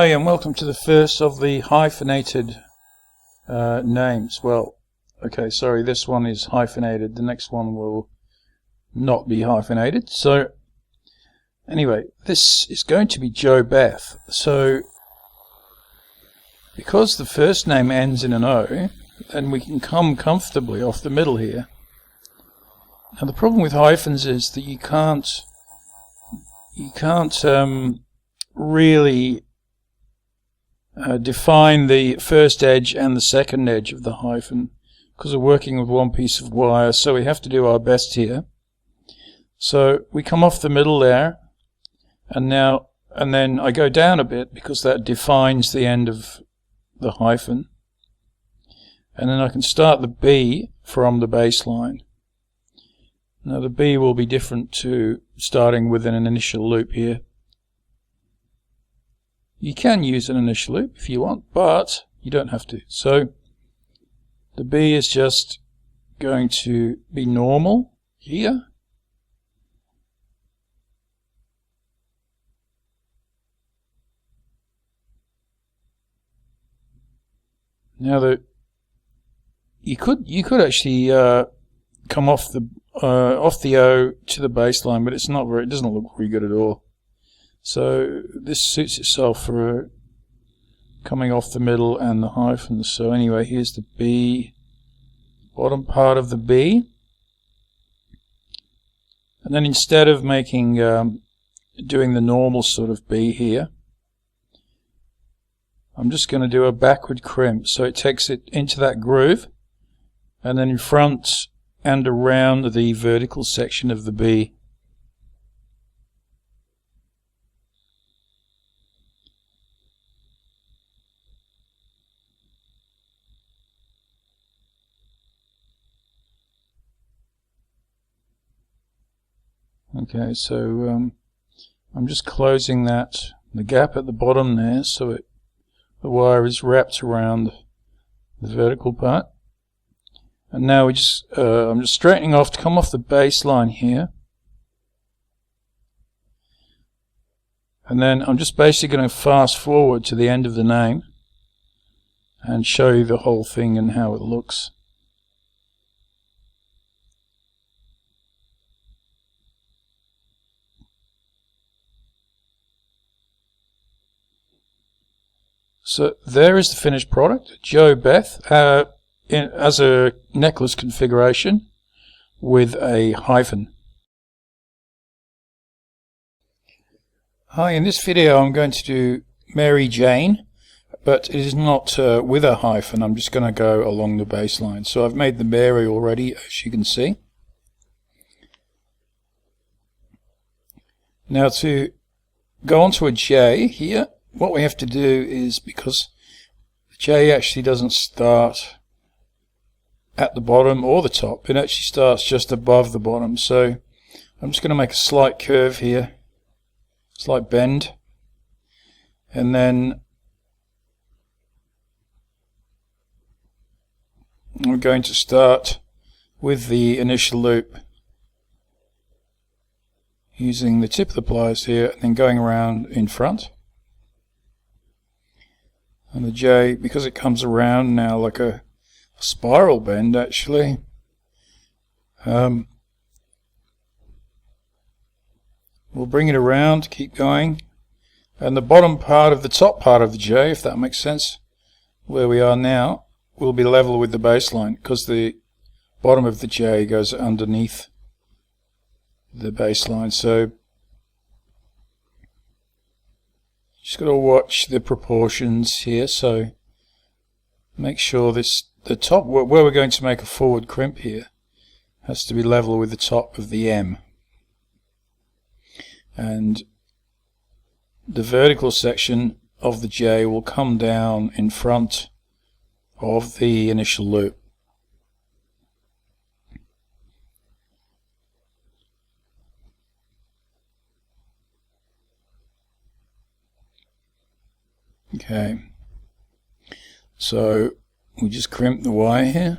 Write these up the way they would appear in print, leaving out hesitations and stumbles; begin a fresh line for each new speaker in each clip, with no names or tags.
Hi and welcome to the first of the hyphenated names. Well, okay, sorry, this one is hyphenated, the next one will not be hyphenated. So anyway, this is going to be Joe Beth. So because the first name ends in an O, then we can come comfortably off the middle here. Now the problem with hyphens is that you can't really define the first edge and the second edge of the hyphen because we're working with one piece of wire, so we have to do our best here. So we come off the middle there, and then I go down a bit because that defines the end of the hyphen, and then I can start the B from the baseline. Now the B will be different to starting with an initial loop here. You can use an initial loop if you want, but you don't have to. So the B is just going to be normal here. Now you could actually come off the O to the baseline, but it doesn't look very good at all. So this suits itself for coming off the middle and the hyphens. So anyway, here's the B, bottom part of the B. And then instead of making doing the normal sort of B here, I'm just going to do a backward crimp. So it takes it into that groove, and then in front and around the vertical section of the B. Okay, so I'm just closing the gap at the bottom there, so the wire is wrapped around the vertical part. And now I'm just straightening off to come off the baseline here. And then I'm just basically going to fast forward to the end of the name and show you the whole thing and how it looks. So there is the finished product, Joe Beth, as a necklace configuration with a hyphen. Hi, in this video I'm going to do Mary Jane, but it is not with a hyphen. I'm just going to go along the baseline. So I've made the Mary already, as you can see. Now to go on to a J here, what we have to do is, because the J actually doesn't start at the bottom or the top, it actually starts just above the bottom. So I'm just going to make a slight curve here, slight bend, and then we're going to start with the initial loop using the tip of the pliers here and then going around in front. And the J, because it comes around now like a spiral bend actually, we'll bring it around, keep going, and the bottom part of the top part of the J, if that makes sense, where we are now, will be level with the baseline because the bottom of the J goes underneath the baseline. So just got to watch the proportions here, so make sure the top where we're going to make a forward crimp here has to be level with the top of the M, and the vertical section of the J will come down in front of the initial loop. Okay, so we just crimp the wire here.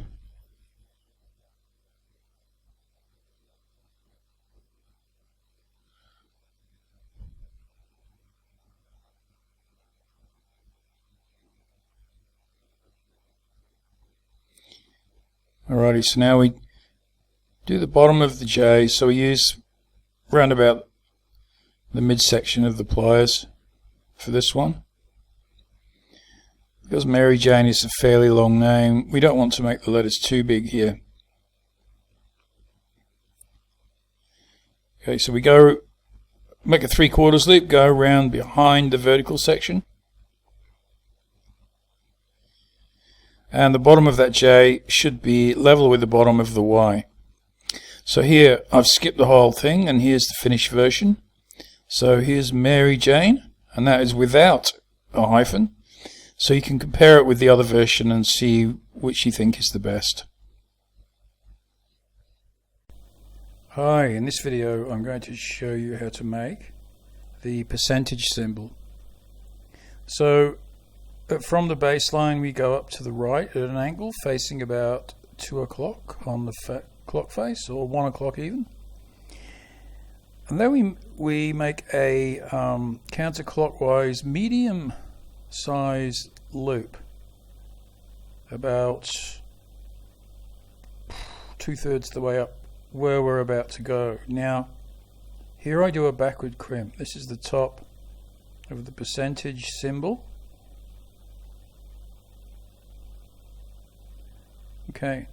Alrighty, so now we do the bottom of the J, so we use round about the midsection of the pliers for this one. Because Mary Jane is a fairly long name, we don't want to make the letters too big here. Okay, so we go make a 3/4 loop, go around behind the vertical section. And the bottom of that J should be level with the bottom of the Y. So here I've skipped the whole thing, and here's the finished version. So here's Mary Jane, and that is without a hyphen. So you can compare it with the other version and see which you think is the best. Hi, in this video I'm going to show you how to make the percentage symbol. So from the baseline we go up to the right at an angle facing about 2 o'clock on the clock face, or 1 o'clock even. And then we make a counterclockwise medium size loop about 2/3 the way up where we're about to go. Now here I do a backward crimp. This is the top of the percentage symbol. Okay,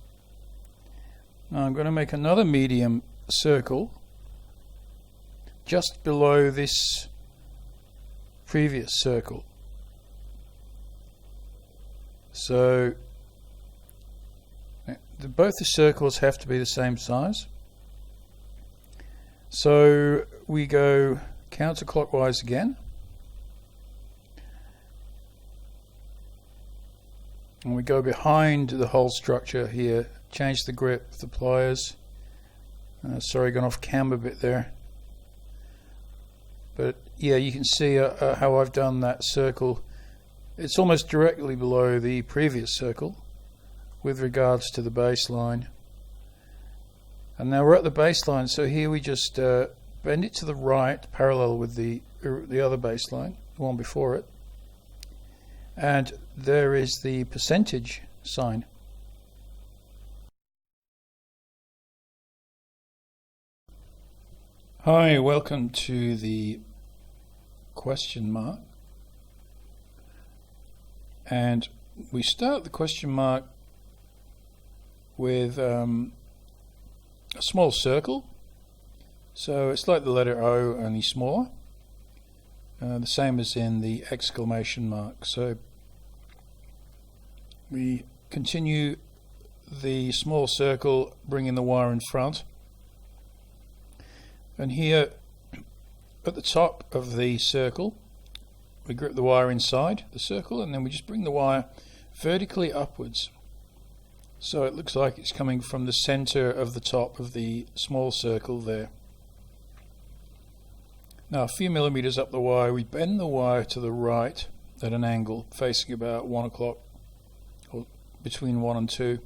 now I'm going to make another medium circle just below this previous circle. So both the circles have to be the same size. So we go counterclockwise again. And we go behind the whole structure here, change the grip of the pliers. Sorry, gone off camera a bit there. But yeah, you can see how I've done that circle. It's almost directly below the previous circle with regards to the baseline. And now we're at the baseline, so here we just bend it to the right, parallel with the other baseline, the one before it. And there is the percentage sign. Hi, welcome to the question mark. And we start the question mark with a small circle. So it's like the letter O, only smaller. The same as in the exclamation mark. So we continue the small circle, bringing the wire in front. And here at the top of the circle, we grip the wire inside the circle, and then we just bring the wire vertically upwards. So it looks like it's coming from the center of the top of the small circle there. Now a few millimeters up the wire, we bend the wire to the right at an angle facing about 1 o'clock, or between 1 and 2.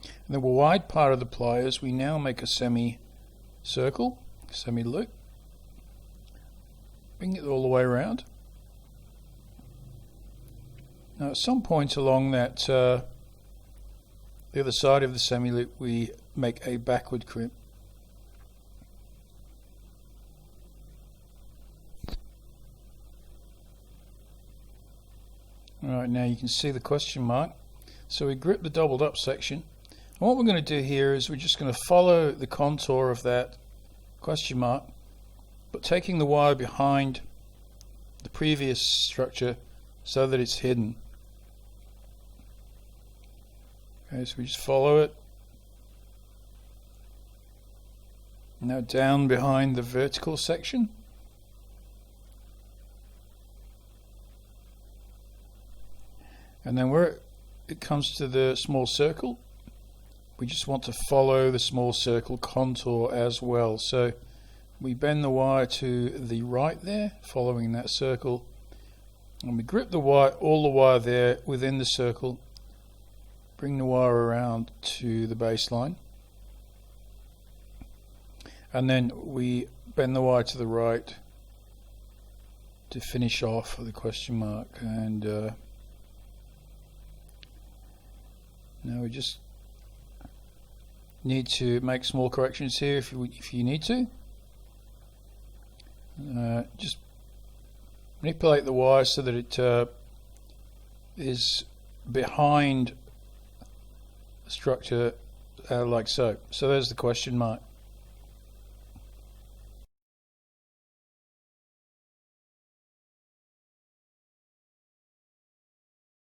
And the wide part of the pliers, we now make a semi-circle, semi-loop. Bring it all the way around. Now at some point along that the other side of the semi-loop, we make a backward crimp. Alright, now you can see the question mark. So we grip the doubled up section. And what we're going to do here is we're just going to follow the contour of that question mark, but taking the wire behind the previous structure so that it's hidden. Okay, so we just follow it. Now down behind the vertical section. And then where it comes to the small circle, we just want to follow the small circle contour as well. So we bend the wire to the right there, following that circle, and we grip the wire, all the wire there within the circle, bring the wire around to the baseline, and then we bend the wire to the right to finish off the question mark. And now we just need to make small corrections here if you need to. Just manipulate the Y so that it is behind the structure like so. So there's the question mark.